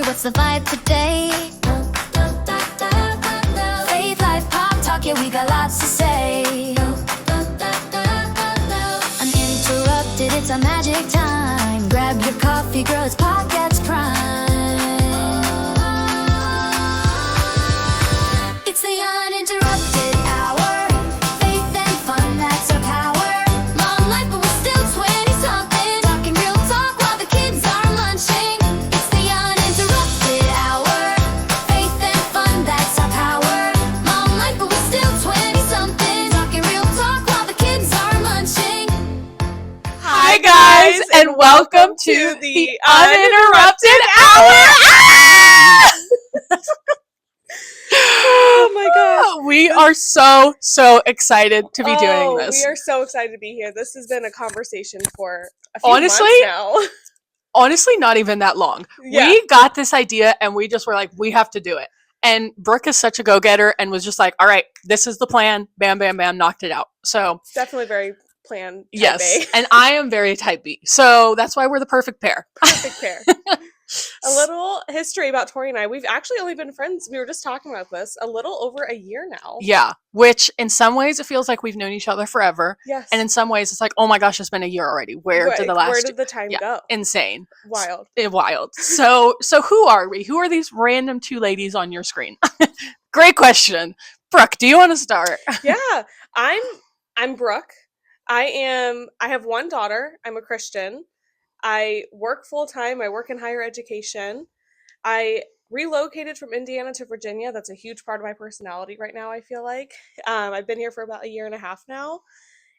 what's the vibe today? Faith, life, pop, talk, yeah, we got lots to say. Uninterrupted, it's a magic time. Grab your coffee, girl, it's podcast prime. It's the uninterrupted hour. Faith and fun, that's our power. Long life, but we're still 20-something. Talking real talk while the kids are munching. It's the uninterrupted hour. Faith and fun, that's our power. Long life, but we're still 20-something. Talking real talk while the kids are munching. Hi guys, and welcome to the Uninterrupted Hour. Oh my gosh. We are so excited to be doing this. We are so excited to be here. This has been a conversation for a few Honestly, months now. Honestly, not even that long. Yeah. We got this idea and we just were like, we have to do it. And Brooke is such a go-getter and was just like, all right, this is the plan. Bam, bam, bam, knocked it out. So Definitely very planned. yes, A. and I am very type B. So that's why we're the perfect pair. Perfect pair. A little history about Tori and I. We've actually only been friends. We were just talking about this a little over a year now. Yeah, which in some ways it feels like we've known each other forever. Yes. And in some ways it's like, oh my gosh, it's been a year already. Where did the time yeah, go? insane. Wild. Wild. So who are we? Who are these random two ladies on your screen? Great question. Brooke, do you want to start? Yeah. I'm Brooke. I have one daughter. I'm a Christian. I work full-time. I work in higher education. I relocated from Indiana to Virginia. That's a huge part of my personality right now, I feel like. I've been here for about a year and a half now,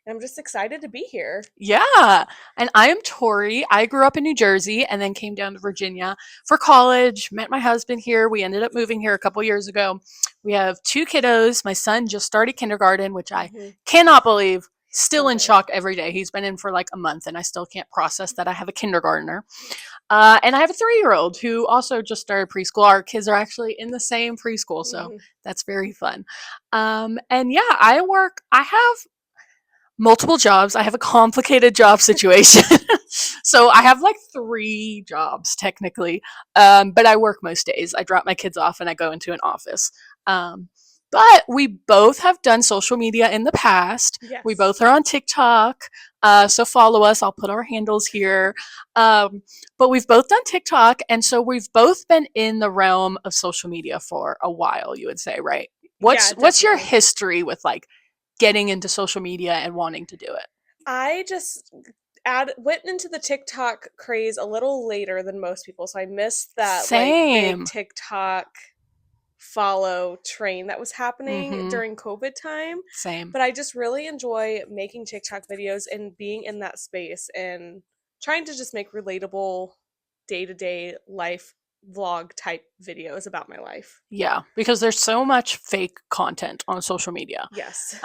and I'm just excited to be here. Yeah. And I am Tori. I grew up in New Jersey and then came down to Virginia for college, met my husband here. We ended up moving here a couple years ago. We have two kiddos. My son just started kindergarten, which I cannot believe. Still in shock every day. He's been in for like a month and I still can't process that I have a kindergartner. And I have a 3-year-old who also just started preschool. Our kids are actually in the same preschool, so that's very fun. And yeah, I have multiple jobs. I have a complicated job situation. So I have like 3 jobs technically, but I work most days. I drop my kids off and I go into an office. But we both have done social media in the past. Yes. We both are on TikTok. So follow us. I'll put our handles here. But we've both done TikTok. And so we've both been in the realm of social media for a while, you would say, right? What's your history with like getting into social media and wanting to do it? I just went into the TikTok craze a little later than most people. So I missed that like big TikTok follow train that was happening during COVID time. Same. But I just really enjoy making TikTok videos and being in that space and trying to just make relatable day-to-day life vlog type videos about my life. Yeah, because there's so much fake content on social media. Yes.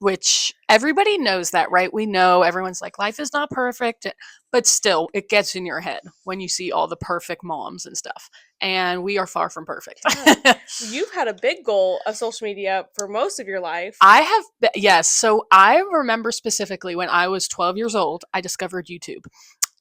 Which everybody knows that, right? We know everyone's like, life is not perfect, but still it gets in your head when you see all the perfect moms and stuff. And we are far from perfect. Yeah. You've had a big goal of social media for most of your life. I have, yes. So I remember specifically when I was 12 years old, I discovered YouTube.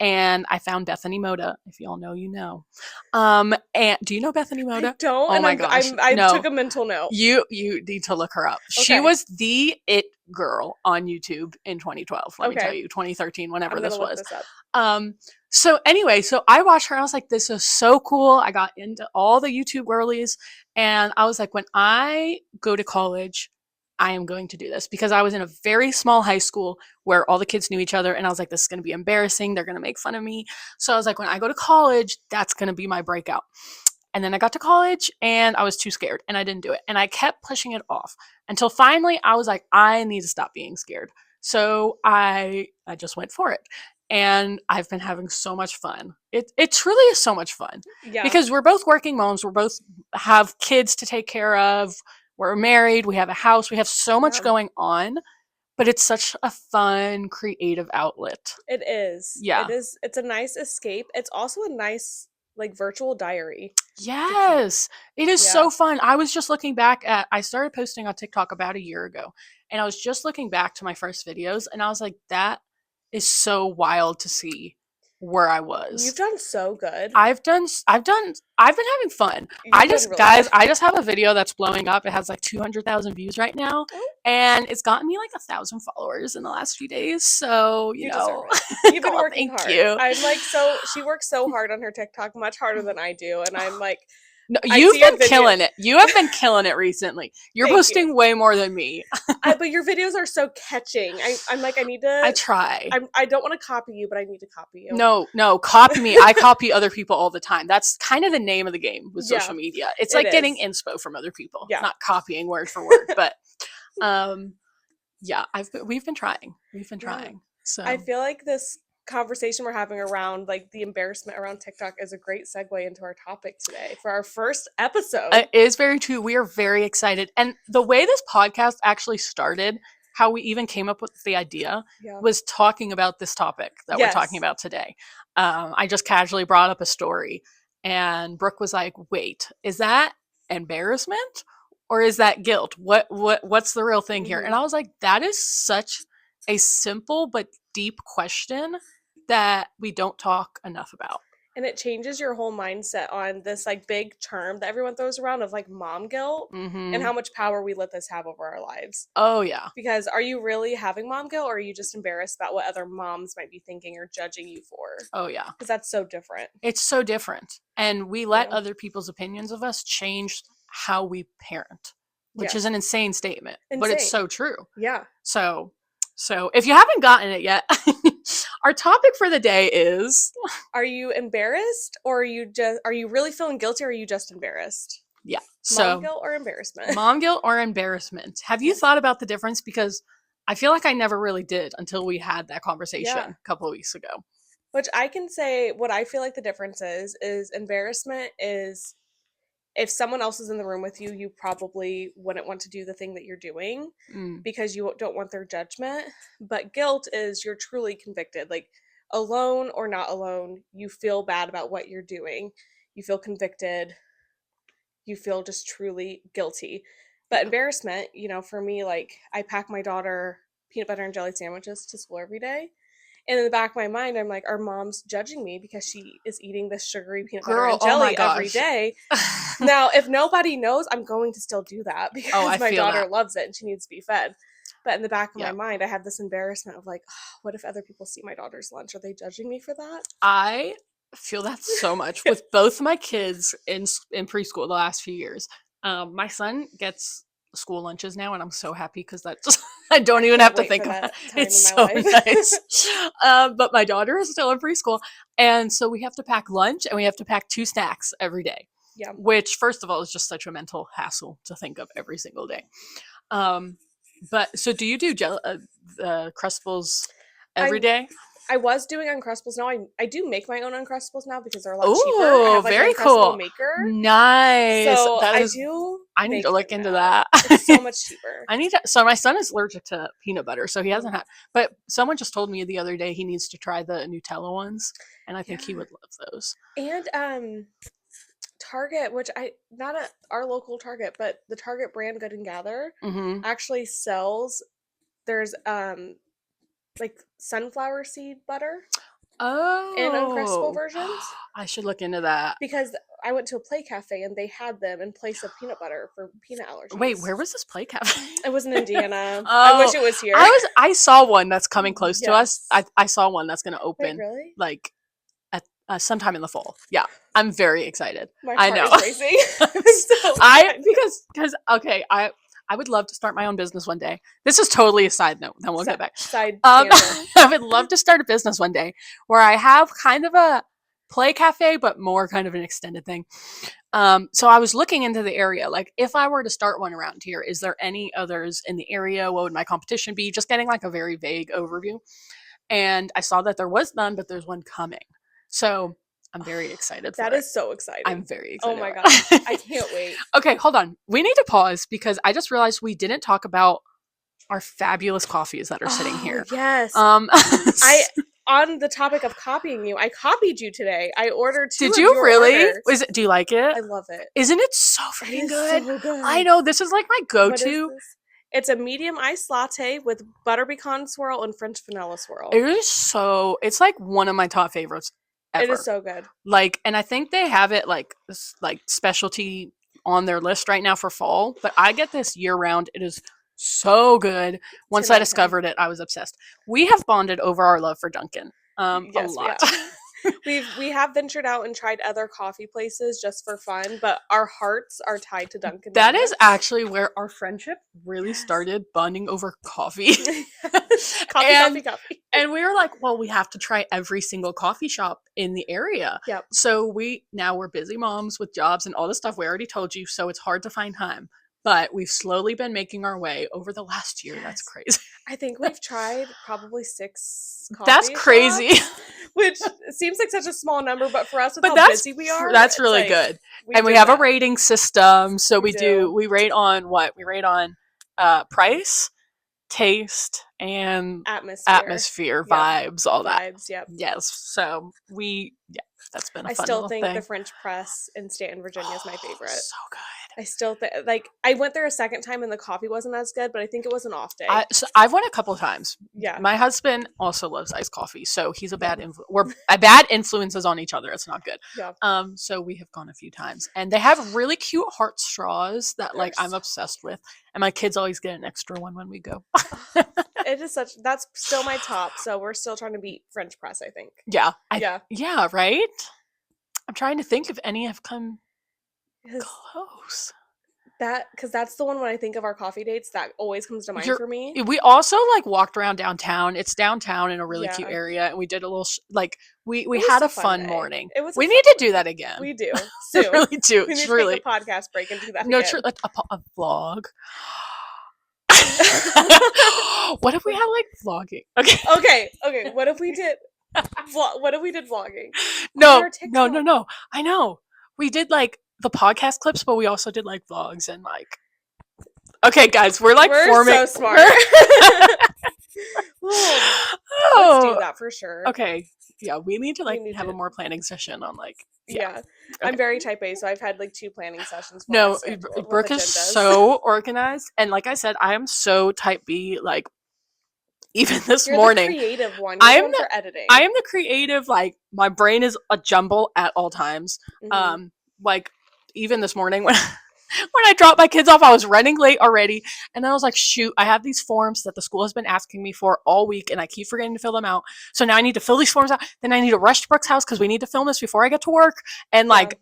And I found Bethany Moda. If y'all know, you know. And do you know Bethany Moda? I don't. Oh my gosh! I no. took a mental note. You need to look her up. Okay. She was the it girl on YouTube in 2012. Let me tell you, 2013, whenever this was. Look this up. So anyway, so I watched her. I was like, this is so cool. I got into all the YouTube girlies, and I was like, when I go to college, I am going to do this, because I was in a very small high school where all the kids knew each other, and I was like, this is going to be embarrassing. They're going to make fun of me. So I was like, when I go to college, that's going to be my breakout. And then I got to college and I was too scared and I didn't do it. And I kept pushing it off until finally I was like, I need to stop being scared. So I just went for it. And I've been having so much fun. It truly is so much fun. Yeah. Because we're both working moms. We're both have kids to take care of. We're married, we have a house, we have so much going on, but it's such a fun, creative outlet. It is. Yeah. It is. It's a nice escape. It's also a nice, like, virtual diary. Yes. It is so fun. I was just looking back I started posting on TikTok about a year ago, and I was just looking back to my first videos, and I was like, that is so wild to see where I was. You've done so good. I've been having fun. You've done really Guys, good. I just have a video that's blowing up. It has like 200,000 views right now. Oh. And it's gotten me like 1,000 followers in the last few days. So, you know, deserve it. You've been Girl, working thank hard. you. I'm like, she works so hard on her TikTok, much harder than I do. And I'm like, No, I you've see your been killing video- it. You have been killing it recently. You're Thank posting way more than me. but your videos are so catching. I'm like, I need to. I try. I don't want to copy you, but I need to copy you. No, copy me. I copy other people all the time. That's kind of the name of the game with Yeah, social media. It's it like getting is. inspo from other people, Yeah. not copying word for word. But yeah, we've been trying. We've been trying. So I feel like this conversation we're having around like the embarrassment around TikTok is a great segue into our topic today for our first episode. it is very true. We are very excited. And the way this podcast actually started, how we even came up with the idea, Yeah. was talking about this topic that we're talking Yes. about today. I just casually brought up a story, and Brooke was like, "Wait, is that embarrassment or is that guilt? What's the real thing here?" Mhm. And I was like, "That is such a simple but deep question that we don't talk enough about." And it changes your whole mindset on this like big term that everyone throws around of like mom guilt Mm-hmm. and how much power we let this have over our lives. Oh yeah. Because are you really having mom guilt, or are you just embarrassed about what other moms might be thinking or judging you for? Oh yeah. Because that's so different. It's so different. And we let Yeah. other people's opinions of us change how we parent, which Yeah. is an insane statement, but it's Insane. so true. Yeah. So if you haven't gotten it yet, our topic for the day is Are you embarrassed, or are you really feeling guilty, or are you just embarrassed? yeah. Mom So guilt or embarrassment? mom guilt or embarrassment. Have you thought about the difference? Because I feel like I never really did until we had that conversation Yeah. a couple of weeks ago. Which I can say what I feel like the difference is embarrassment is if someone else is in the room with you, you probably wouldn't want to do the thing that you're doing Mm. because you don't want their judgment. But guilt is you're truly convicted. Like alone or not alone, you feel bad about what you're doing. You feel convicted. You feel just truly guilty. But embarrassment, for me, like I pack my daughter peanut butter and jelly sandwiches to school every day. And in the back of my mind, I'm like, are moms judging me because she is eating this sugary peanut butter Girl, and oh my jelly every gosh. day? Now, if nobody knows, I'm going to still do that because I my feel daughter that. loves it and she needs to be fed. But in the back of Yeah. my mind, I have this embarrassment of like, what if other people see my daughter's lunch? Are they judging me for that? I feel that so much with both my kids in preschool the last few years. My son gets school lunches now, and I'm so happy because that's I don't even have Can't to wait think for about that it. time It's in so my life. nice. But my daughter is still in preschool, and so we have to pack lunch and we have to pack 2 snacks every day. Yeah. Which, first of all, is just such a mental hassle to think of every single day. But so do you do Crustables every day? I was doing Uncrustables. Now I do make my own Uncrustables now because they're a lot cheaper. I Oh, have like very an Uncrustable cool. maker. Nice. So That I is- do. I need make to look them into now. that. It's so much cheaper. So my son is allergic to peanut butter, so he hasn't had. But someone just told me the other day he needs to try the Nutella ones, and I think he Yeah. would love those. And Target, which not at our local Target, but the Target brand Good and Gather Mm-hmm. actually sells. There's like sunflower seed butter Oh, in Uncrustable versions I should look into that. because I went to a play cafe and they had them in place of peanut butter for peanut allergies. Wait, where was this play cafe? It was in Indiana. Oh, I wish it was here. I saw one that's coming close to us. Yes. I saw one that's going to Wait, open really? like at sometime in the fall. Yeah, I'm very excited. My I heart know. is racing. I'm so excited. because okay, I would love to start my own business one day. This is totally a side note. Then we'll get back. Side I tangent. would love to start a business one day where I have kind of a play cafe, but more kind of an extended thing. So I was looking into the area, like if I were to start one around here, is there any others in the area? What would my competition be? Just getting like a very vague overview. And I saw that there was none, but there's one coming. So I'm very excited for That it. is so exciting. I'm very excited. Oh my about gosh. it. I can't wait. Okay, hold on. We need to pause because I just realized we didn't talk about our fabulous coffees that are sitting Oh, here. Yes. On the topic of copying you, I copied you today. I ordered 2 Did of you your really? orders. Do you like it? I love it. Isn't it so It freaking is good? so good. I know, this is like my What is go-to. this? It's a medium iced latte with butter pecan swirl and French vanilla swirl. It is so, it's like one of my top favorites ever. It is so good. Like, and I think they have it like specialty on their list right now for fall, but I get this year round. It is so good. Once I discovered it, I was obsessed. We have bonded over our love for Dunkin'. A Yes, lot. We have ventured out and tried other coffee places just for fun, but our hearts are tied to Dunkin'. That is actually where our friendship really started, bonding over coffee. Coffee. And we were like, well, we have to try every single coffee shop in the area. Yep. So we're busy moms with jobs and all the stuff we already told you, so it's hard to find time. But we've slowly been making our way over the last year. Yes. That's crazy. I think we've tried probably 6 coffee That's crazy. shops, which seems like such a small number, but for us with how busy we are, that's really good. And we have a rating system. So we rate on what? We rate on price, taste, and atmosphere, vibes, all that. Vibes, yep. Yes. So that's been a fun still think thing. the French Press in Stanton, Virginia is my favorite. So good. I still think, like, I went there a second time and the coffee wasn't as good, but I think it was an off day. I've went a couple of times. Yeah. My husband also loves iced coffee, so he's a bad influence. We're bad influences on each other. It's not good. Yeah. So we have gone a few times, and they have really cute heart straws that like I'm obsessed with, and my kids always get an extra one when we go. It is that's still my top. So we're still trying to beat French Press, I think. Yeah. Yeah. Right. I'm trying to think if any have come close. Because that's the one when I think of our coffee dates that always comes to mind for me. We also like walked around downtown. It's downtown in a really cute area, and we did a little we had a fun morning. We need to do that again. We do. Soon. We really do. We need to take a podcast break and do that. No, again. like a vlog. What if we had like vlogging? Okay. What if we did? What if we did vlogging? No. I know. We did like the podcast clips, but we also did like vlogs and like. Okay, guys, we're forming. So smart. Let's do that for sure. Okay. Yeah, we need to have a more planning session on like. Yeah. I'm very type A, so I've had like 2 planning sessions. No, Brooke is so organized, and like I said, I am so type B. Like, even this morning, the creative one. For editing. I am the creative. Like, my brain is a jumble at all times. Mm-hmm. Like even this morning when I dropped my kids off, I was running late already, and then I was like, shoot, I have these forms that the school has been asking me for all week, and I keep forgetting to fill them out. So now I need to fill these forms out. Then I need to rush to Brooke's house because we need to film this before I get to work. And like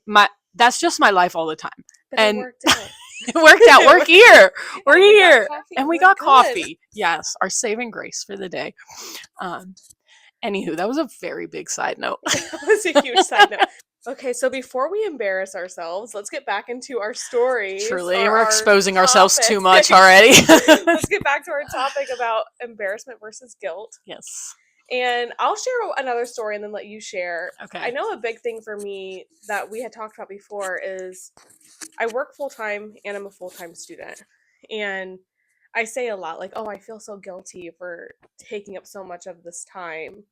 that's just my life all the time. But and it worked out. It worked out. We're here. We're here. And we got coffee. Yes, our saving grace for the day. Anywho, that was a very big side note. That was a huge side note. Okay, so before we embarrass ourselves, let's get back into our story. Truly, we're exposing ourselves too much already. Let's get back to our topic about embarrassment versus guilt. Yes. And I'll share another story and then let you share. Okay. I know a big thing for me that we had talked about before is I work full-time and I'm a full-time student. And I say a lot like, oh, I feel so guilty for taking up so much of this time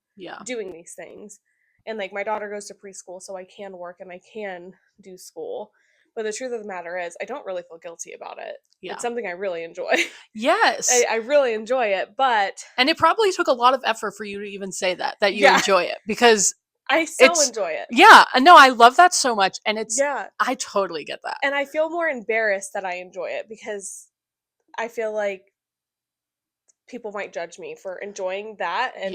doing these things. And like my daughter goes to preschool, so I can work and I can do school. But the truth of the matter is I don't really feel guilty about it. Yeah. It's something I really enjoy. Yes. I really enjoy it, but... And it probably took a lot of effort for you to even say that you enjoy it, because... I still enjoy it. Yeah. No, I love that so much. And it's... Yeah. I totally get that. And I feel more embarrassed that I enjoy it because I feel like people might judge me for enjoying that and...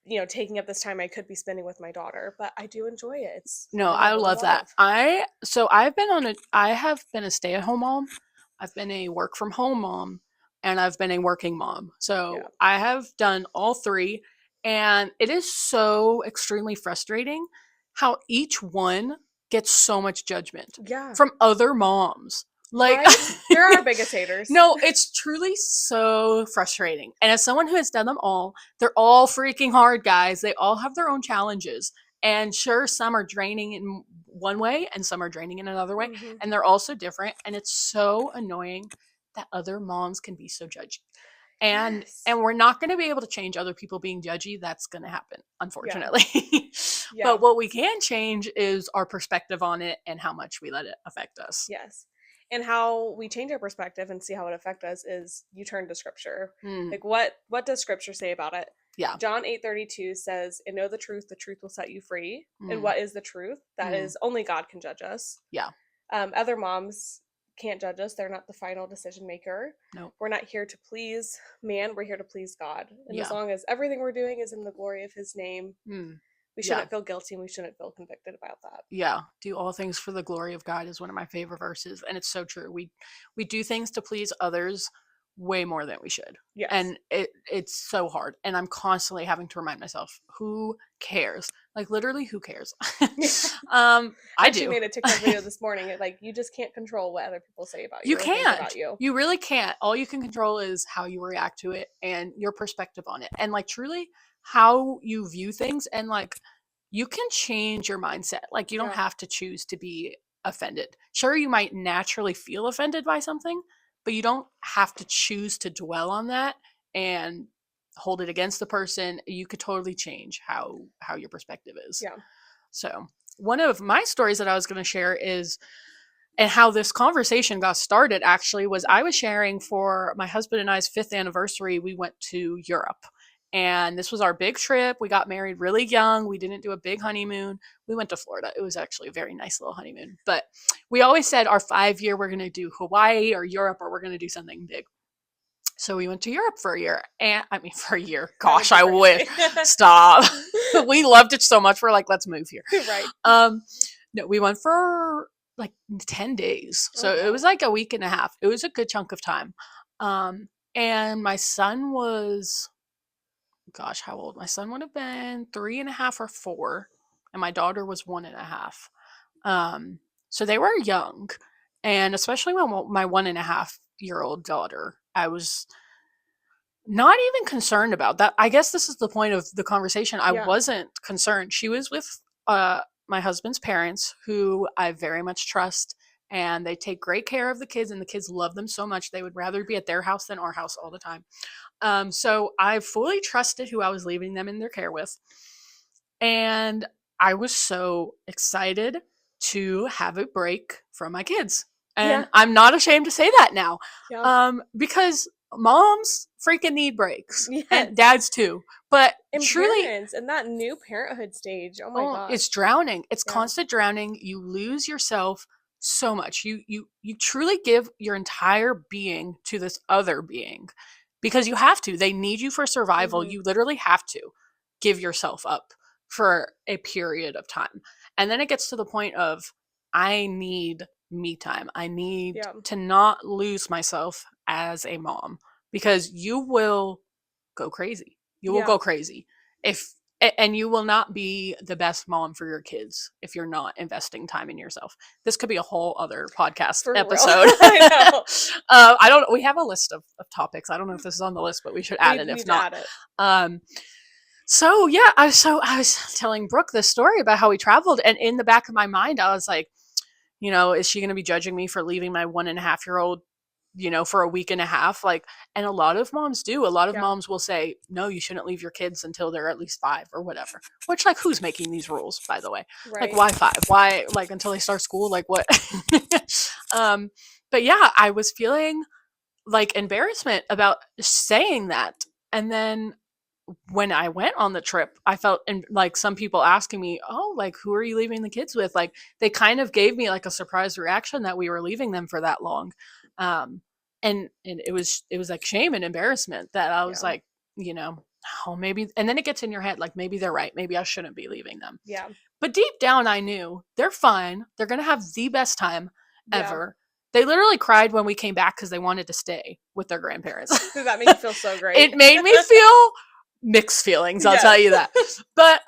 you know, taking up this time I could be spending with my daughter, but I do enjoy it. I love that. I have been a stay-at-home mom. I've been a work from home mom, and I've been a working mom. So I have done all 3, and it is so extremely frustrating how each one gets so much judgment from other moms. Like, right? They're our biggest haters. No, it's truly so frustrating. And as someone who has done them all, they're all freaking hard, guys. They all have their own challenges. And sure, some are draining in one way and some are draining in another way. Mm-hmm. And they're also different. And it's so annoying that other moms can be so judgy. And we're not going to be able to change other people being judgy. That's going to happen, unfortunately. Yeah. But what we can change is our perspective on it and how much we let it affect us. Yes. And how we change our perspective and see how it affects us is you turn to scripture. Mm, Like what does scripture say about it? yeah. John 8:32 says, "And know the truth will set you free." And Mm, what is the truth? That mm, is only God can judge us. yeah. Other moms can't judge us. They're not the final decision maker. Nope. We're not here to please man. We're here to please God. And as Yeah. long as everything we're doing is in the glory of his name, Mm, we yeah. shouldn't feel guilty and we shouldn't feel convicted about that. Yeah. Do all things for the glory of God is one of my favorite verses. And it's so true. We do things to please others way more than we should. Yes. And it's so hard. And I'm constantly having to remind myself, who cares? Like literally, who cares? I actually do. made a TikTok video this morning. Like, you just can't control what other people say about you. You or think can't. about you. You really can't. All you can control is how you react to it and your perspective on it. And like truly how you view things, and like you can change your mindset. Like you don't Yeah. have to choose to be offended. Sure, you might naturally feel offended by something, but you don't have to choose to dwell on that and hold it against the person. You could totally change how your perspective is. Yeah. So, one of my stories that I was going to share is, and how this conversation got started actually was, I was sharing for my husband and I's 5th anniversary, we went to Europe. And this was our big trip. We got married really young. We didn't do a big honeymoon. We went to Florida. It was actually a very nice little honeymoon. But we always said our 5-year, we're going to do Hawaii or Europe, or we're going to do something big. So we went to Europe for a year. And I mean, for a year. Gosh, I wish. Stop. We loved it so much. We're like, let's move here. Right. No, we went for like 10 days. So it was like a week and a half. It was a good chunk of time. And my son was, gosh, how old? My son would have been 3.5 or 4. And my daughter was 1.5. So they were young. And especially my 1.5-year-old daughter, I was not even concerned about that. I guess this is the point of the conversation. I wasn't concerned. She was with my husband's parents, who I very much trust, and they take great care of the kids, and the kids love them so much. They would rather be at their house than our house all the time. So I fully trusted who I was leaving them in their care with. And I was so excited to have a break from my kids. And I'm not ashamed to say that now. Because moms freaking need breaks. Yes. And dads too. But and truly, parents in that new parenthood stage. Oh my god. it's drowning. It's constant drowning. You lose yourself so much. You truly give your entire being to this other being, because you have to. They need you for survival. You literally have to give yourself up for a period of time. And then it gets to the point of, I need me time. I need to not lose myself as a mom, because you will go crazy. You will go crazy and you will not be the best mom for your kids if you're not investing time in yourself. This could be a whole other podcast episode. I know. I don't. We have a list of topics. I don't know if this is on the list, but we should add it. If not, so yeah, I was telling Brooke this story about how we traveled, and in the back of my mind, I was like, is she going to be judging me for leaving my 1.5-year-old, for a week and a half? Like, and a lot of moms do. A lot of moms will say, no, you shouldn't leave your kids until they're at least 5 or whatever. Which, like, who's making these rules, by the way? Right. Like, why 5? Why, like, until they start school? Like, what? But yeah, I was feeling like embarrassment about saying that. And then when I went on the trip, I felt like some people asking me, oh, like, who are you leaving the kids with? Like, they kind of gave me like a surprise reaction that we were leaving them for that long. And it was like shame and embarrassment that I was like, oh, maybe. And then it gets in your head, like, maybe they're right. Maybe I shouldn't be leaving them. Yeah. But deep down, I knew they're fine. They're going to have the best time ever. They literally cried when we came back because they wanted to stay with their grandparents. Does that make you feel so great? It made me feel mixed feelings, I'll tell you that. But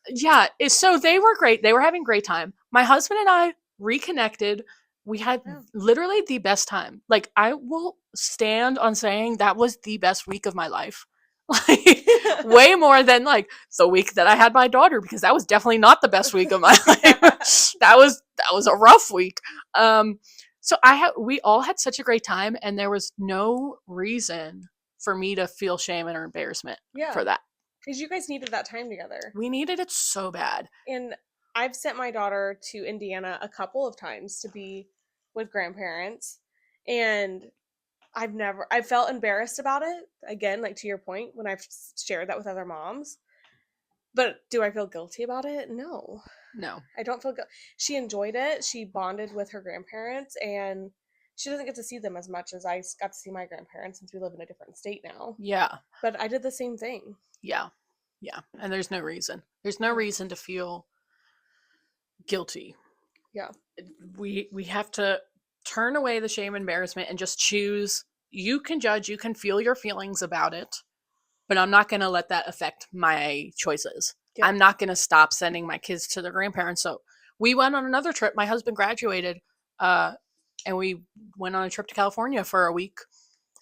yeah, so they were great. They were having a great time. My husband and I reconnected. We had literally the best time. Like, I will stand on saying that was the best week of my life. Like, way more than like the week that I had my daughter, because that was definitely not the best week of my life. That was a rough week. So we all had such a great time, and there was no reason for me to feel shame or embarrassment for that. Because you guys needed that time together. We needed it so bad. And I've sent my daughter to Indiana a couple of times to be with grandparents, and I felt embarrassed about it. Again, like to your point, when I've shared that with other moms. But do I feel guilty about it? No. No. I don't feel guilty. She enjoyed it. She bonded with her grandparents, and she doesn't get to see them as much as I got to see my grandparents since we live in a different state now. Yeah. But I did the same thing. Yeah. Yeah. And there's no reason. There's no reason to feel guilty. Yeah. We have to turn away the shame and embarrassment and just choose. You can judge, you can feel your feelings about it, but I'm not going to let that affect my choices. Yeah. I'm not going to stop sending my kids to their grandparents. So we went on another trip. My husband graduated, and we went on a trip to California for a week.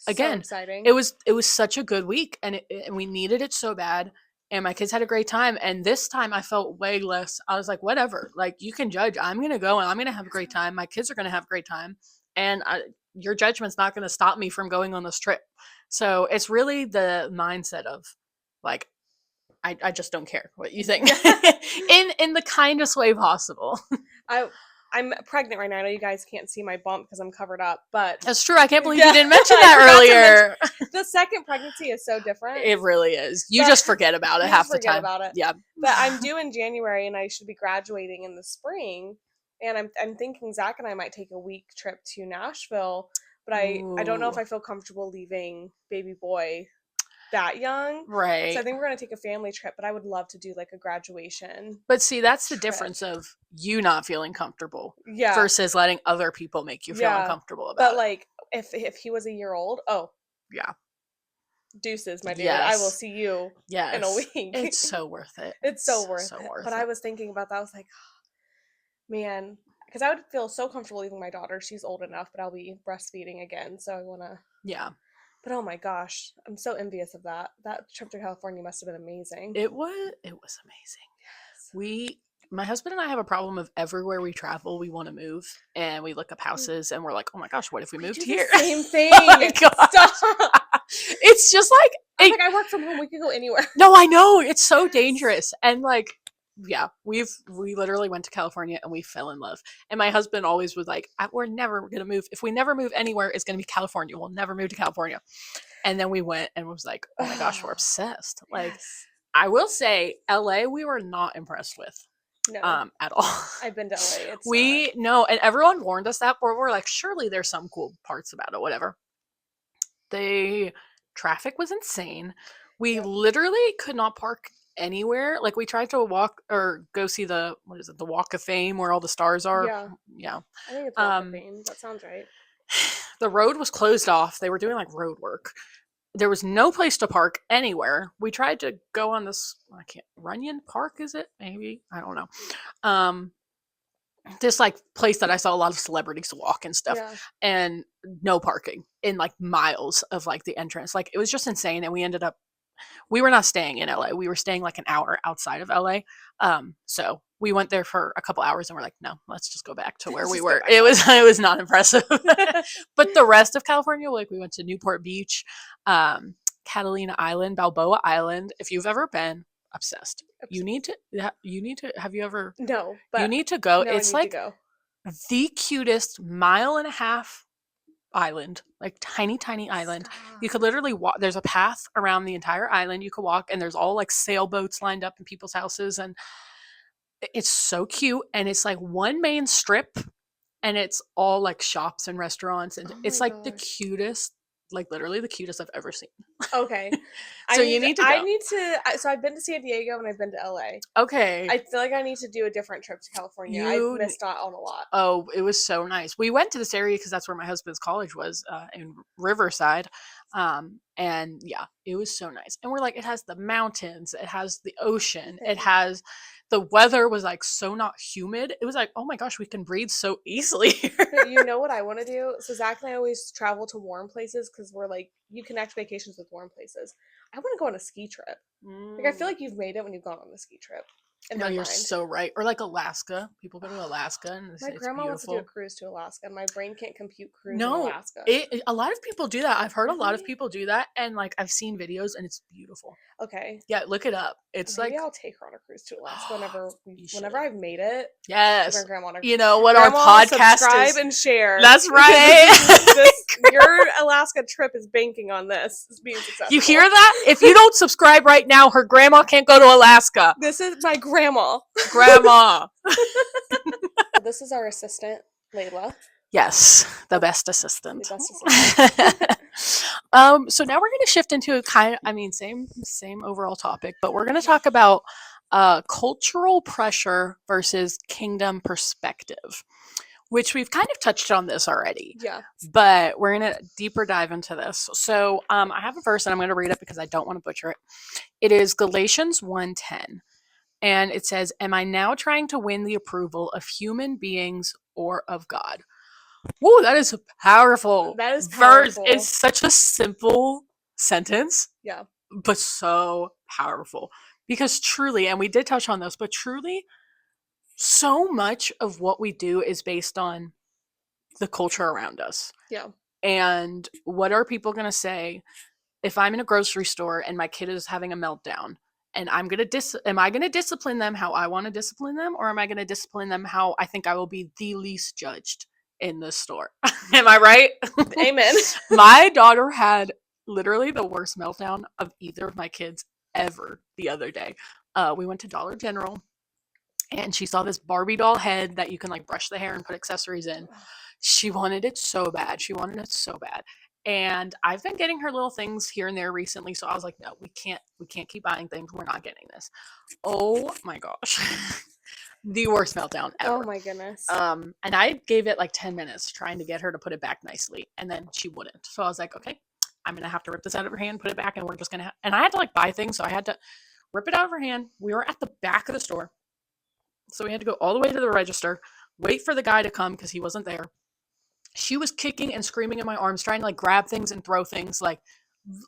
Again, so exciting. It was such a good week, and we needed it so bad. And my kids had a great time. And this time I felt way less. I was like, whatever. Like, you can judge. I'm going to go and I'm going to have a great time. My kids are going to have a great time. And your judgment's not going to stop me from going on this trip. So it's really the mindset of, like, I just don't care what you think. in the kindest way possible. I'm pregnant right now. I know you guys can't see my bump because I'm covered up, but That's true. I can't believe you didn't mention that earlier. The second pregnancy is so different. It really is. You just forget about it half the time. About it. Yeah. But I'm due in January, and I should be graduating in the spring. And I'm thinking Zach and I might take a week trip to Nashville, but I don't know if I feel comfortable leaving baby boy that young. Right. So I think we're going to take a family trip, but I would love to do like a graduation. But see, that's the difference of you not feeling comfortable versus letting other people make you feel uncomfortable about it. But like if he was a year old, yeah. Deuces, my dear. I will see you in a week. It's so worth it. It's so worth it. But I was thinking about that. I was like, man, because I would feel so comfortable leaving my daughter. She's old enough, but I'll be breastfeeding again. So I want to. Yeah. But oh my gosh, I'm so envious of that. That trip to California must have been amazing. It was amazing. Yes. My husband and I have a problem of everywhere we travel, we want to move, and we look up houses, and we're like, oh my gosh, what if we moved here? Same thing. Oh my God. Stop. It's just like, I work from home. We can go anywhere. No, I know. It's so dangerous. And like, yeah, we literally went to California and we fell in love. And my husband always was like, we're never going to move. If we never move anywhere, it's going to be California. We'll never move to California. And then we went and was like, oh my gosh, we're obsessed. Like, I will say, LA, we were not impressed with. No. At all. I've been to LA. No, and everyone warned us that, but we're like, surely there's some cool parts about it, whatever. The traffic was insane. We literally could not park anywhere. Like, we tried to walk or go see the Walk of Fame where all the stars are. Yeah. I think it's Walk of Fame. That sounds right. The road was closed off. They were doing like road work. There was no place to park anywhere. We tried to go on this, Runyon Park, is it? Maybe? I don't know. This like place that I saw a lot of celebrities walk and stuff, and no parking in like miles of like the entrance. Like, it was just insane. And we were not staying in LA. We were staying like an hour outside of LA. So we went there for a couple hours and we're like, no, let's just go back to where we were. It was not impressive. But the rest of California, like, we went to Newport Beach, Catalina Island, Balboa Island. If you've ever been, obsessed. You need to, have you ever? No, but you need to go. No, it's like the cutest 1.5 mile island, like tiny island. You could literally walk. There's a path around the entire island you could walk, and there's all like sailboats lined up in people's houses, and it's so cute. And it's like one main strip, and it's all like shops and restaurants, and it's like the cutest, like literally the cutest I've ever seen. Okay. So you need to go. So I've been to San Diego and I've been to LA. Okay. I feel like I need to do a different trip to California. I missed out on a lot. Oh, it was so nice. We went to this area because that's where my husband's college was, in Riverside. And yeah, it was so nice. And we're like, it has the mountains, it has the ocean, it has, the weather was like so not humid. It was like, oh my gosh, we can breathe so easily here. You know what I want to do? So Zach and I always travel to warm places because we're like, you connect vacations with warm places. I want to go on a ski trip. Like, I feel like you've made it when you've gone on a ski trip. in No, my you're mind. so right. Or like Alaska. People go to Alaska and My it's grandma wants to do a beautiful. cruise to Alaska. My brain can't compute cruise in No, Alaska. a lot of people do that. I've heard a lot of Really? people do that, and like I've seen videos, and it's beautiful. Okay. Yeah, look it up. It's Maybe like I'll take her on a cruise to Alaska whenever you should. whenever I've made it. Take Yes. my grandma on a You know what Grandma, our podcast subscribe is. and share. That's Because right. your Alaska trip is banking on this being successful. You hear that? If you don't subscribe right now, her grandma can't go to Alaska. This is my grandma. Grandma. This is our assistant, Layla. Yes, the best assistant. The best assistant. So now we're going to shift into same overall topic, but we're going to talk about cultural pressure versus kingdom perspective, which we've kind of touched on this already. Yeah. But we're going to deeper dive into this. So I have a verse and I'm going to read it because I don't want to butcher it. It is Galatians 1:10. And it says, "Am I now trying to win the approval of human beings or of God?" Whoa, that is powerful. That is Verse. powerful. It's such a simple sentence, Yeah. but so powerful. Because truly, and we did touch on this, but truly, so much of what we do is based on the culture around us. Yeah. And what are people going to say if I'm in a grocery store and my kid is having a meltdown? And am I going to discipline them how I want to discipline them, or am I going to discipline them how I think I will be the least judged in the store? Am I right? Amen. My daughter had literally the worst meltdown of either of my kids ever the other day. We went to Dollar General and she saw this Barbie doll head that you can like brush the hair and put accessories in. She wanted it so bad. And I've been getting her little things here and there recently, so I was like, no, we can't keep buying things. We're not getting this. Oh my gosh. The worst meltdown ever. Oh my goodness. And I gave it like 10 minutes trying to get her to put it back nicely, and then she wouldn't. So I was like, okay, I'm gonna have to rip this out of her hand, put it back, and we're just gonna and I had to like buy things, so I had to rip it out of her hand. We were at the back of the store, so we had to go all the way to the register, wait for the guy to come because he wasn't there. She was kicking and screaming in my arms, trying to like grab things and throw things. Like,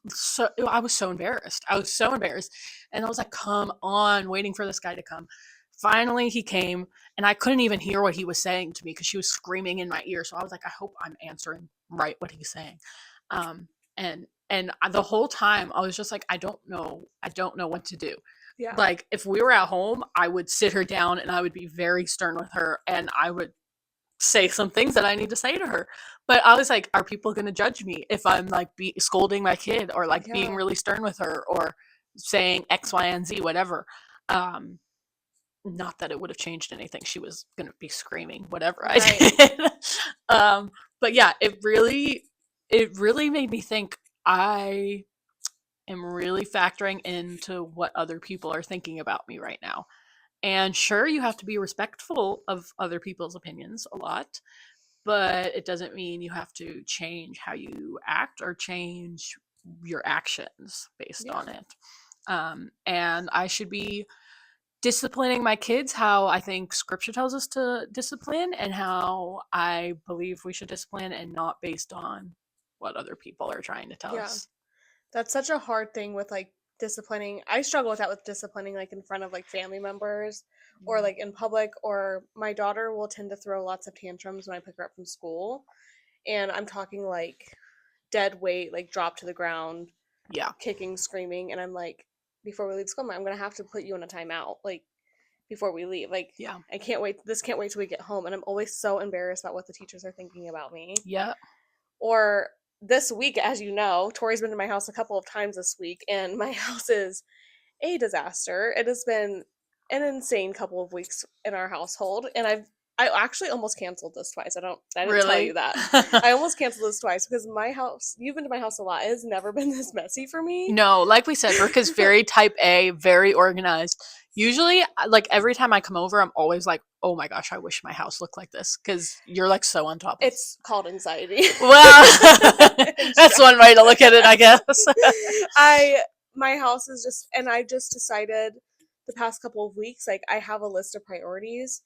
so I was so embarrassed. And I was like, come on, waiting for this guy to come. Finally, he came, and I couldn't even hear what he was saying to me because she was screaming in my ear. So I was like, I hope I'm answering right what he's saying. And the whole time I was just like, I don't know what to do. Yeah. Like, if we were at home, I would sit her down and I would be very stern with her, and I would say some things that I need to say to her. But I was like, are people going to judge me if I'm like scolding my kid or like being really stern with her or saying X, Y, and Z, whatever? Not that it would have changed anything. She was going to be screaming whatever I did. But yeah, it really made me think I am really factoring into what other people are thinking about me right now. And sure, you have to be respectful of other people's opinions a lot, but it doesn't mean you have to change how you act or change your actions based on it. And I should be disciplining my kids how I think scripture tells us to discipline and how I believe we should discipline, and not based on what other people are trying to tell us. That's such a hard thing with like disciplining. I struggle with that with disciplining like in front of like family members or like in public, or my daughter will tend to throw lots of tantrums when I pick her up from school. And I'm talking like dead weight, like drop to the ground, kicking, screaming, and I'm like, before we leave school, I'm gonna have to put you in a timeout, like before we leave. Like, I can't wait. This can't wait till we get home, and I'm always so embarrassed about what the teachers are thinking about me. Yeah. Or this week, as you know, Tori's been to my house a couple of times this week, and my house is a disaster. It has been an insane couple of weeks in our household, and I actually almost canceled this twice. I didn't tell you that. I almost canceled this twice because my house, you've been to my house a lot, it has never been this messy for me. No, like we said, Brooke is very type A, very organized. Usually, like every time I come over, I'm always like, oh my gosh, I wish my house looked like this, because you're like so on top of it. It's called anxiety. Well, that's one way to look at it, I guess. My house is just, and I just decided the past couple of weeks, like I have a list of priorities.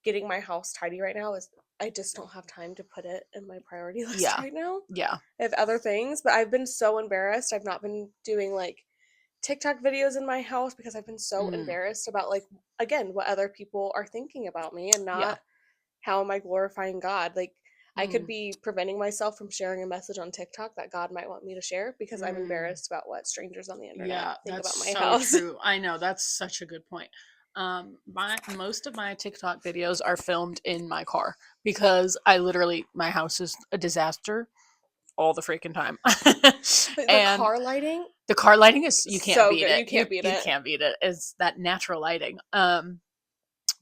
Getting my house tidy right now is, I just don't have time to put it in my priority list right now. Yeah. I have other things, but I've been so embarrassed. I've not been doing like TikTok videos in my house because I've been so embarrassed about, like, again, what other people are thinking about me and not how am I glorifying God. Like, I could be preventing myself from sharing a message on TikTok that God might want me to share because I'm embarrassed about what strangers on the internet think that's about my so house. true. I know, that's such a good point. Most of my TikTok videos are filmed in my car because I literally, my house is a disaster all the freaking time. But the And car lighting, the car lighting is, you can't so beat good. it. You can't beat You it. can't beat it. It's that natural lighting.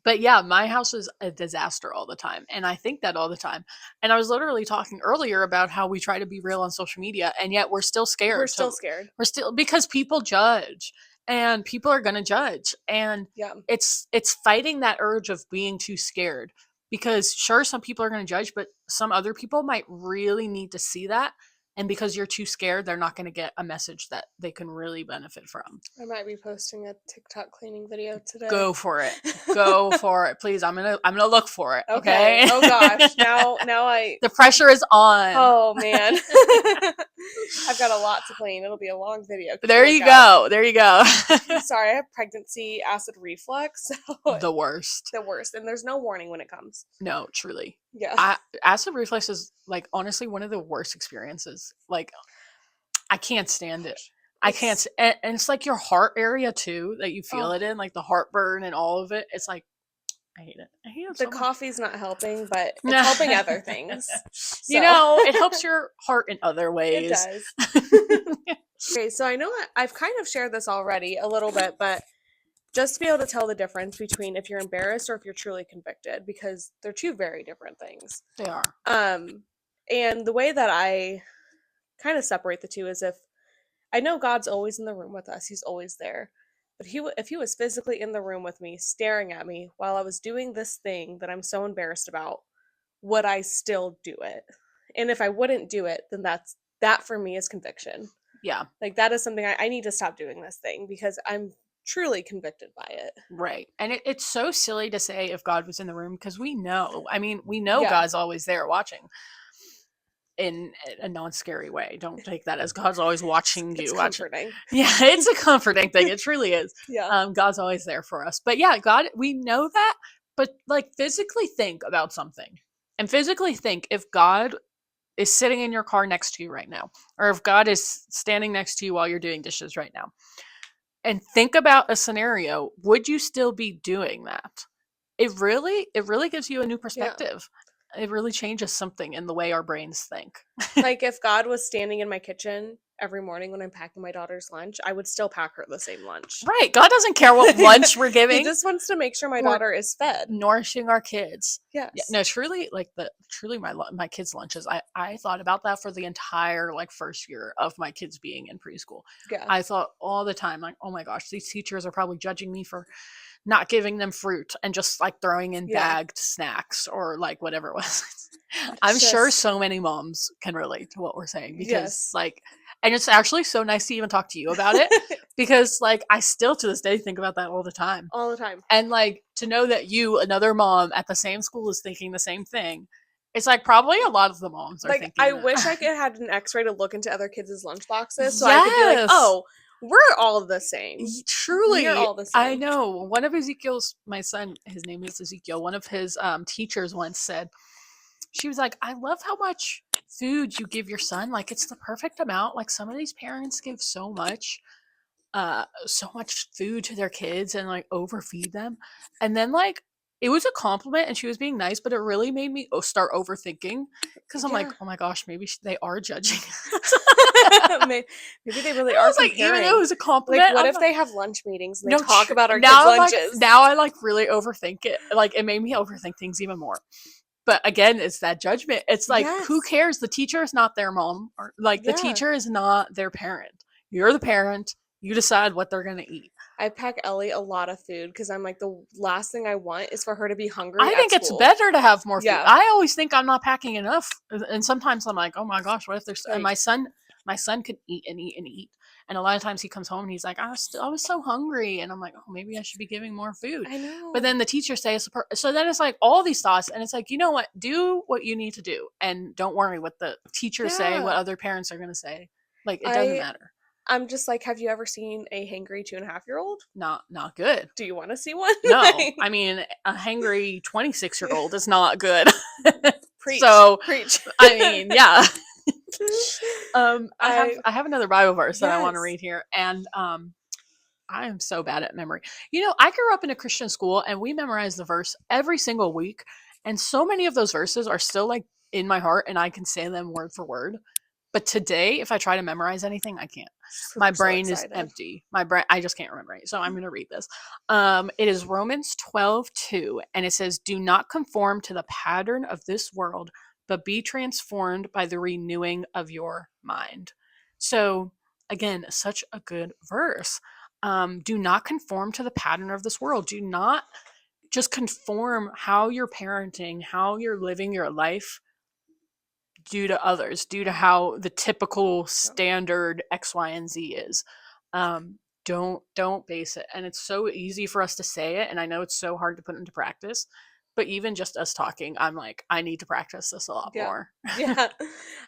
But yeah, my house is a disaster all the time. And I think that all the time. And I was literally talking earlier about how we try to be real on social media and yet we're still scared. We're still scared. We're still, because people judge and people are going to judge. And Yeah. it's fighting that urge of being too scared, because sure, some people are going to judge, but some other people might really need to see that. And because you're too scared, they're not going to get a message that they can really benefit from. I might be posting a TikTok cleaning video today. Go for it. Go for it. Please. I'm gonna look for it. Okay. Okay. Oh gosh. Now I. The pressure is on. Oh man. I've got a lot to clean. It'll be a long video. There you go. There you go. Sorry, I have pregnancy acid reflux. So The worst. the worst, and there's no warning when it comes. No, truly. Yeah. Acid reflux is, like, honestly one of the worst experiences. Like, I can't stand it. I can't. And it's like your heart area too that you feel it in, like the heartburn and all of it. It's like, I hate it. I hate it so The much. coffee's not helping, but it's helping other things. You So. know, it helps your heart in other ways. It does. Okay, so I know I've kind of shared this already a little bit, but just to be able to tell the difference between if you're embarrassed or if you're truly convicted, because they're two very different things. They are. And the way that I kind of separate the two is if I know God's always in the room with us, he's always there. But if he was physically in the room with me, staring at me while I was doing this thing that I'm so embarrassed about, would I still do it? And if I wouldn't do it, then that for me is conviction. Yeah. Like, that is something I need to stop doing this thing because I'm truly convicted by it. Right. And it's so silly to say if God was in the room, because we know. I mean, we know Yeah. God's always there watching in a non-scary way. Don't take that as God's always watching you. It's comforting. Yeah, it's a comforting thing. It truly is. Yeah. God's always there for us. But yeah, God, we know that. But like, physically think about something. And physically think if God is sitting in your car next to you right now, or if God is standing next to you while you're doing dishes right now, and think about a scenario, would you still be doing that? It really gives you a new perspective. It really changes something in the way our brains think. Like, if God was standing in my kitchen every morning when I'm packing my daughter's lunch, I would still pack her the same lunch. Right. God doesn't care what lunch we're giving. He just wants to make sure my We're daughter is fed. Nourishing our kids. Yes. Yeah, no, truly, like my kids' lunches. I thought about that for the entire, like, first year of my kids being in preschool. Yeah. I thought all the time, like, oh my gosh, these teachers are probably judging me for not giving them fruit and just like throwing in bagged snacks or like whatever it was. I'm sure so many moms can relate to what we're saying because like, and it's actually so nice to even talk to you about it because like I still to this day think about that all the time. All the time. And like to know that you, another mom at the same school, is thinking the same thing. It's like probably a lot of the moms are like, thinking I that. wish I could had an X-ray to look into other kids' lunch boxes so I could be like, oh, we're all the same. Truly, we're all the same. I know. One of Ezekiel's, my son, his name is Ezekiel. One of his teachers once said, she was like, I love how much food you give your son. Like, it's the perfect amount. Like, some of these parents give so much food to their kids and like overfeed them. And then like, it was a compliment and she was being nice, but it really made me start overthinking because I'm like, oh my gosh, maybe they are judging. Maybe they really I are. was like, even though it was a compliment, like, what if they have lunch meetings and they talk about our kids' now lunches? Now I like really overthink it. Like, it made me overthink things even more. But again, it's that judgment. It's like, who cares? The teacher is not their mom, or like the teacher is not their parent. You're the parent. You decide what they're gonna eat. I pack Ellie a lot of food because I'm like, the last thing I want is for her to be hungry. I think it's better to have more food. Yeah. I always think I'm not packing enough, and sometimes I'm like, oh my gosh, what if there's? And my son could eat and eat and eat, and a lot of times he comes home and he's like, I was so hungry, and I'm like, oh, maybe I should be giving more food. I know. But then the teacher says, so then it's like all these thoughts, and it's like, you know what? Do what you need to do, and don't worry what the teachers say, what other parents are gonna say. Like, it doesn't matter. I'm just like, have you ever seen a hangry 2.5-year-old? Not good. Do you want to see one? No, Like, I mean, a hangry 26-year-old is not good. preach, So, preach. I mean, yeah. I I have another Bible verse that I want to yes. read here, and I am so bad at memory. I grew up in a Christian school, and we memorized the verse every single week, and so many of those verses are still like in my heart, and I can say them word for word. But today, if I try to memorize anything, I can't. My So brain is excited. empty. I just can't remember it. So I'm going to read this. It is Romans 12:2, and it says, "Do not conform to the pattern of this world, but be transformed by the renewing of your mind." So, again, such a good verse. Do not conform to the pattern of this world. Do not just conform how you're parenting, how you're living your life due to others, due to how the typical standard X, Y, and Z is. Don't base it. And it's so easy for us to say it, and I know it's so hard to put into practice. But even just us talking, I'm like, I need to practice this a lot Yeah. more. Yeah.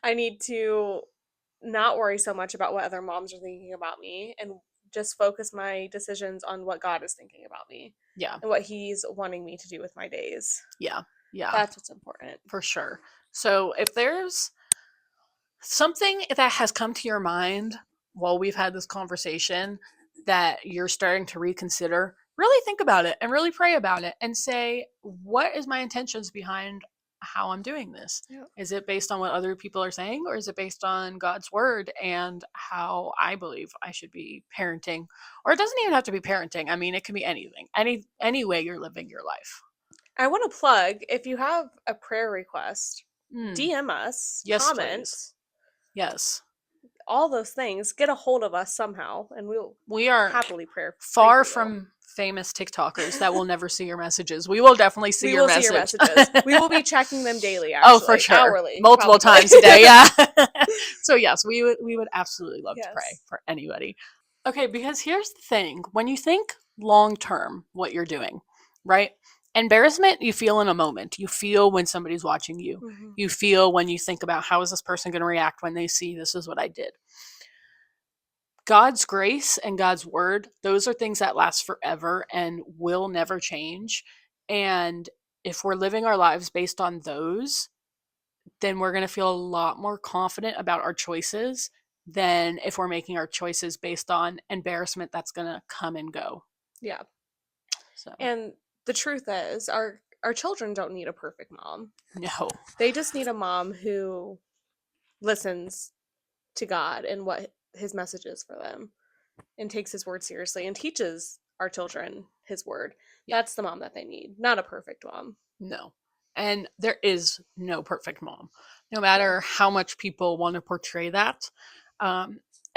I need to not worry so much about what other moms are thinking about me and just focus my decisions on what God is thinking about me Yeah, and what He's wanting me to do with my days. yeah, yeah, That's what's important. for sure. So if there's something that has come to your mind while we've had this conversation that you're starting to reconsider, really think about it and really pray about it and say, what is my intentions behind how I'm doing this? Yeah. Is it based on what other people are saying, or is it based on God's word and how I believe I should be parenting? Or it doesn't even have to be parenting. I mean, it can be anything, any way you're living your life. I want to plug, if you have a prayer request, Mm. DM us, Yes, comment, please. Yes. all those things. Get a hold of us somehow, and We are happily pray far for you. from famous TikTokers that will never see your messages. We will definitely see We your will message. see your messages. We will be checking them daily, actually. Oh, for sure. Hourly. Multiple probably. times a day, yeah. So yes, we would absolutely love to pray Yes. for anybody. Okay, because here's the thing. When you think long term what you're doing, right? Embarrassment you feel in a moment. You feel when somebody's watching you. Mhm. You feel when you think about how is this person going to react when they see this is what I did. God's grace and God's word, those are things that last forever and will never change. And if we're living our lives based on those, then we're going to feel a lot more confident about our choices than if we're making our choices based on embarrassment that's going to come and go. Yeah. So, And the truth is, our children don't need a perfect mom. no. They just need a mom who listens to God and what His message is for them, and takes His word seriously and teaches our children His word. Yeah. That's the mom that they need, not a perfect mom. No. And there is no perfect mom, no matter how much people want to portray that.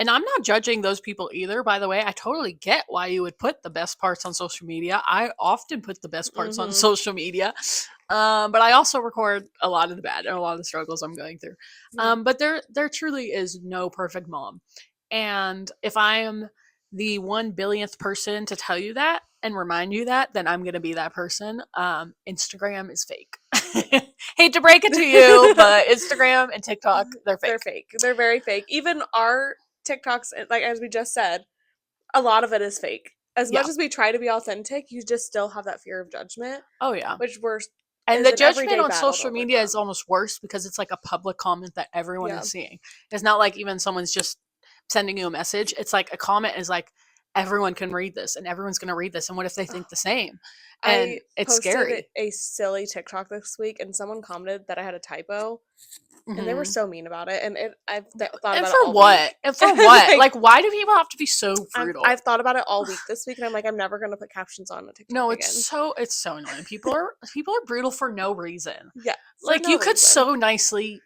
And I'm not judging those people either, by the way. I totally get why you would put the best parts on social media. I often put the best parts on Mhm. social media. But I also record a lot of the bad and a lot of the struggles I'm going through. Yeah. But there truly is no perfect mom. And if I am the 1 billionth person to tell you that and remind you that, then I'm going to be that person. Instagram is fake. Hate to break it to you, but Instagram and TikTok, they're fake. They're fake. They're very fake. Even our TikToks, like as we just said, a lot of it is fake. As Yeah. much as we try to be authentic, you just still have that fear of judgment, Oh, yeah. which we're And is the an judgment everyday on battle social to media is overcome. almost worse because it's like a public comment that everyone Yeah. is seeing. It's not like even someone's just sending you a message. It's like a comment is like, everyone can read this and everyone's going to read this. And what if they think the same? And I it's posted scary. a silly TikTok this week, and someone commented that I had a typo, and they were Mhm. so mean about it. And I've thought And about for it all what? week. And for what? Like, Why do people have to be so brutal? I've thought about it all week this week, and I'm like, I'm never gonna put captions on a TikTok No, again. it's so annoying. People are brutal for no reason. Yeah, for Like no you could reason. so nicely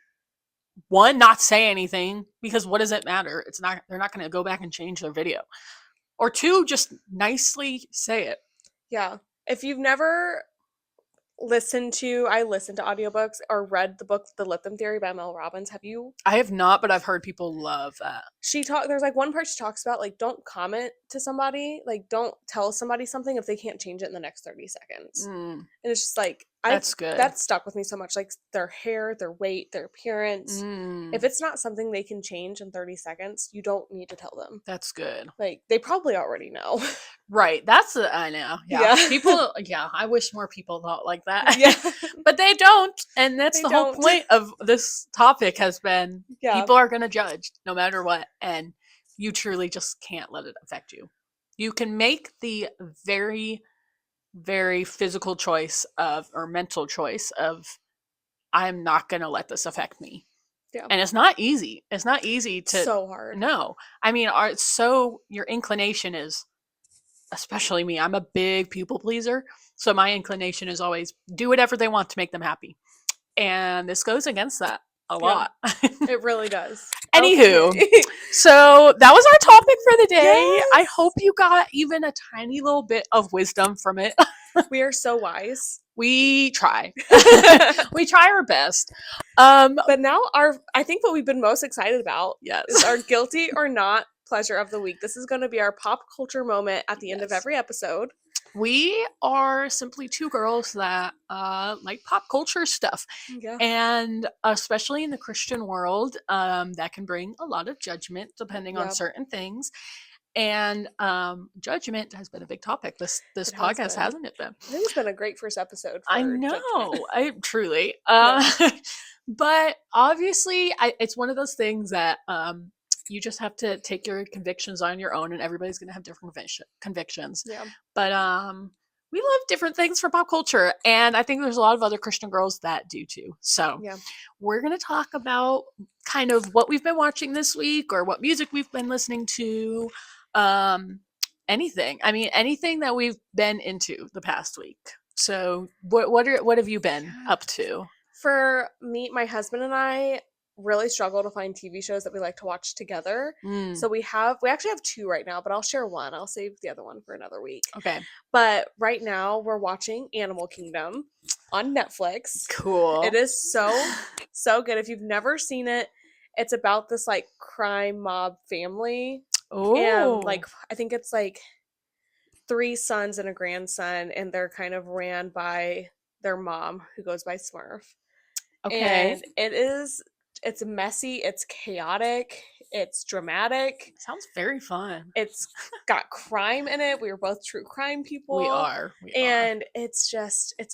not say anything because what does it matter? They're not going to go back and change their video. Or two, just nicely say it. Yeah. If you've never listened to audiobooks or read the book The Lipton Theory by Mel Robbins, have you? I have not, but I've heard people love that. There's like one part she talks about, like, don't comment to somebody, like, don't tell somebody something if they can't change it in the next 30 seconds. Mm. And it's just like, That's good. That stuck with me so much. Like their hair, their weight, their appearance. Mm, If it's not something they can change in 30 seconds, you don't need to tell them. that's good. Like they probably already know. Right. I know. Yeah. Yeah. People, yeah, I wish more people thought like that. Yeah. But they don't. And that's They the whole don't. point of this topic has been Yeah. people are going to judge no matter what. And you truly just can't let it affect you. You can make the very, very physical choice or mental choice of, I'm not going to let this affect me. Yeah. And it's not easy. It's not easy to. So hard. No. I mean, your inclination is, especially me, I'm a big people pleaser. So my inclination is always do whatever they want to make them happy. And this goes against that a lot. It really does. Anywho, Okay. so that was our topic for the day. Yes. I hope you got even a tiny little bit of wisdom from it. We are so wise. We try. But We try our best. now I think what we've been most excited about Yes. is our guilty or not pleasure of the week. This is going to be our pop culture moment at the end of Yes. every episode. We are simply two girls that like pop culture stuff. Yeah. And especially in the Christian world, that can bring a lot of judgment depending on Yep. certain things. And judgment has been a big topic this It has podcast, been. hasn't it been? I think it's been a great first episode. I for know, judgment. I truly. Yeah. But obviously, it's one of those things that you just have to take your convictions on your own, and everybody's going to have different convictions. Yeah. But we love different things for pop culture, and I think there's a lot of other Christian girls that do too. So Yeah. we're going to talk about kind of what we've been watching this week or what music we've been listening to. Anything. I mean, anything that we've been into the past week. So what have you been up to? For me, my husband and I really struggle to find TV shows that we like to watch together. Mm, So we actually have two right now, but I'll share one. I'll save the other one for another week. okay. But right now we're watching Animal Kingdom on Netflix. Cool. It is so good. If you've never seen it, it's about this like crime mob family. Oh. And like I think it's like 3 sons and a grandson, and they're kind of ran by their mom who goes by Smurf. Okay. And it's messy, it's chaotic, it's dramatic. Sounds very fun. It's got crime in it. We are both true crime people. We are. And it's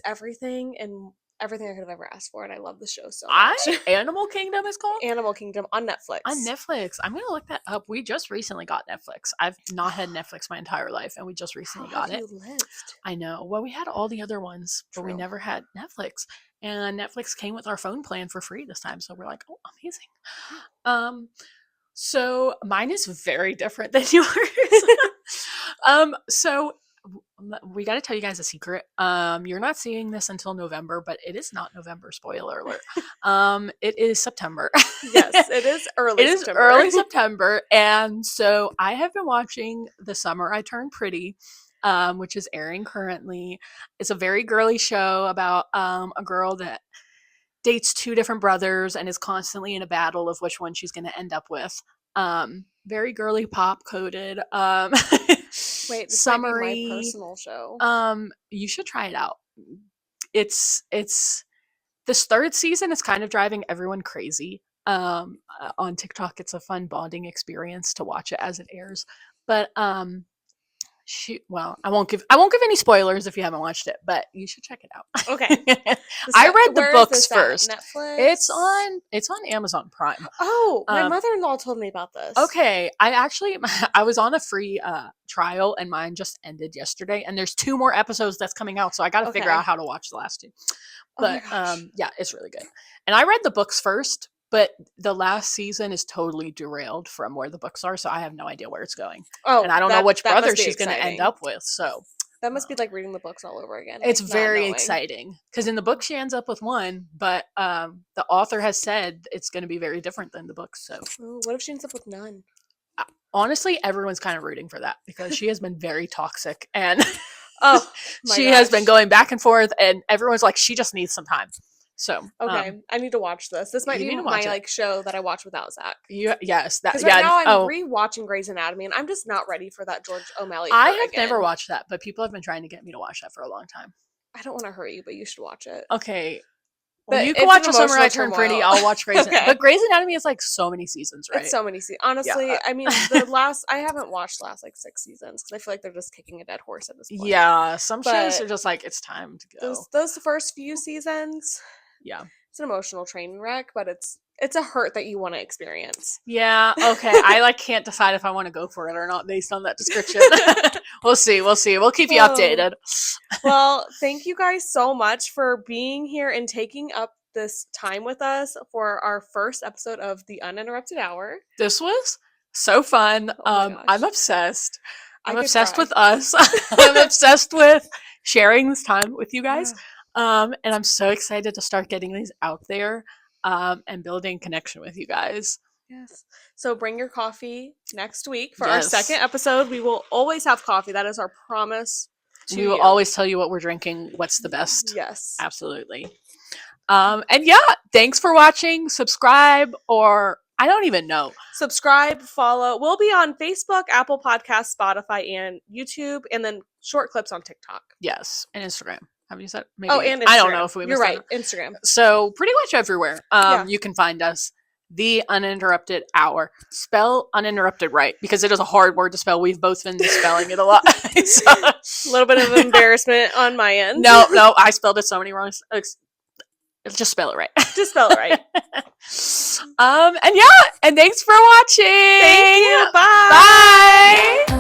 everything and everything I could have ever asked for, and I love the show so much. Animal Kingdom is called? Animal Kingdom on Netflix. On Netflix. I'm going to look that up. We just recently got Netflix. I've not had Netflix my entire life, and we just recently got it. You lived? I know. Well, we had all the other ones, but we True. never had Netflix. And Netflix came with our phone plan for free this time, so we're like, oh, amazing. So mine is very different than yours. So we got to tell you guys a secret. You're not seeing this until November, but it is not November. Spoiler alert. It is September. Yes, it is early. It is September. early September, and so I have been watching The Summer I Turned Pretty, which is airing currently. It's a very girly show about a girl that dates 2 different brothers and is constantly in a battle of which one she's going to end up with. Very girly pop coded. Wait, this summary. might be my personal show. You should try it out. It's this 3rd season is kind of driving everyone crazy. On TikTok, it's a fun bonding experience to watch it as it airs. But I won't give any spoilers if you haven't watched it, but you should check it out. Okay. I read the Where is books this at? first. Netflix? It's on Amazon Prime. Oh, my mother-in-law told me about this. Okay, I was on a free trial, and mine just ended yesterday, and there's 2 more episodes that's coming out, so I got to figure Okay. out how to watch the last 2. Oh my But gosh. yeah, it's really good. And I read the books first, but the last season is totally derailed from where the books are, so I have no idea where it's going. Oh, And I don't know which that must brother be she's going to end exciting. up with. So That must be like reading the books all over again. it's like, not very knowing. exciting because in the book she ends up with one, but the author has said it's going to be very different than the books. So Ooh, what if she ends up with none? honestly, everyone's kind of rooting for that because she has been very toxic and Oh, my she has been gosh. going back and forth, and everyone's like, she just needs some time. So Okay, I need to watch this. This might you be need to my watch it. like show that I watch without Zach. Yes, that Because yeah. right now I'm oh, rewatching Grey's Anatomy, and I'm just not ready for that George O'Malley. I part have again. never watched that, but people have been trying to get me to watch that for a long time. I don't want to hurt you, but you should watch it. Okay. Well, But you can it's an watch The Summer I emotional Turned Pretty. turmoil. I'll watch Grey's Anatomy. Okay. But Grey's Anatomy is like so many seasons, right? It's so many seasons. Honestly, Yeah. I mean, I haven't watched the last like 6 seasons because I feel like they're just kicking a dead horse at this point. Yeah, some shows But are just like, it's time to go. those first few seasons, Yeah. it's an emotional train wreck, but it's a hurt that you want to experience. Yeah, okay. I like can't decide if I want to go for it or not based on that description. We'll see. We'll keep you updated. Well, thank you guys so much for being here and taking up this time with us for our first episode of the Uninterrupted Hour. This was so fun. Oh my gosh. I'm obsessed. I I'm could obsessed cry. with us. I'm obsessed with sharing this time with you guys. Yeah. And I'm so excited to start getting these out there and building connection with you guys. Yes. So bring your coffee next week for our Yes. second episode. We will always have coffee. That is our promise to We will you. always tell you what we're drinking, what's the best. Yes. Absolutely. And yeah, thanks for watching. Subscribe, or I don't even know. Subscribe, follow. We'll be on Facebook, Apple Podcasts, Spotify, and YouTube, and then short clips on TikTok. Yes, and Instagram. Have you said? Maybe. Oh, and Instagram. I don't know if we You're missed right. that. Instagram. So pretty much everywhere. Yeah. You can find us. The Uninterrupted Hour. Spell uninterrupted right, because it is a hard word to spell. We've both been spelling it a lot. So, A little bit of embarrassment on my end. no, I spelled it so many wrong. Just spell it right. Just spell it right. And yeah, and thanks for watching. Thank you. Bye. Bye.